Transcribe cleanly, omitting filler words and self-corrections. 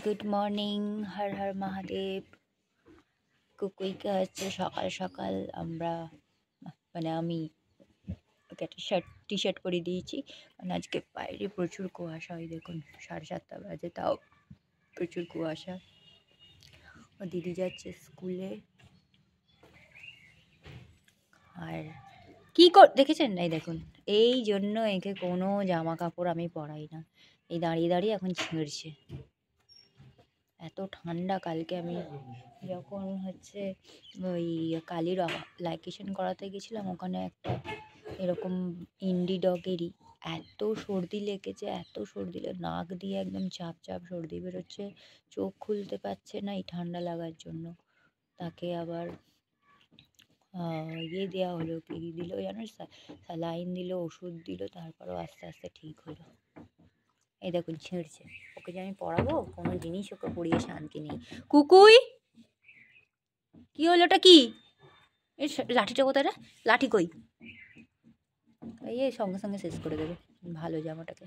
Good morning, Har Har Mahadev. কুকুইকে হচ্ছে সকাল সকাল আমরা আমি ওকে একটা টি শার্ট পরিয়ে দিয়েছি, কারণ আজকে বাইরে প্রচুর কুয়াশা। ওই দেখুন 7:30 বাজে, তাও প্রচুর কুয়াশা। ও দিদি যাচ্ছে স্কুলে। আর দেখেছেন? এই দেখুন, এই জন্য একে কোনো জামা কাপড় আমি পরাই না। এই দাঁড়িয়ে দাঁড়িয়ে এখন ছিঁড়ছে। এত ঠান্ডা। কালকে আমি যখন হচ্ছে ওই কালির লাইকেশন করাতে গেছিলাম, ওখানে একটা এরকম ইন্ডি ডগেরই এত সর্দি লেগেছে, এত সর্দি, নাক দিয়ে একদম চাপ চাপ সর্দি বেরোচ্ছে, চোখ খুলতে পারছে না এই ঠান্ডা লাগার জন্য। তাকে আবার দেওয়া হলো, কি দিল জানো, স্যালাইন দিল, ওষুধ দিল, তারপরও আস্তে আস্তে ঠিক হলো। এই দেখুন ছিঁড়ছে। ওকে যে আমি পড়াবো, কোনো জিনিস ওকে পড়িয়ে শান্তি নেই। কুকুই, কি হলো? ওটা কি? এই লাঠিটা কোথায় রে? লাঠি কই? এই সঙ্গে সঙ্গে শেষ করে দেবে ভালো জামাটাকে।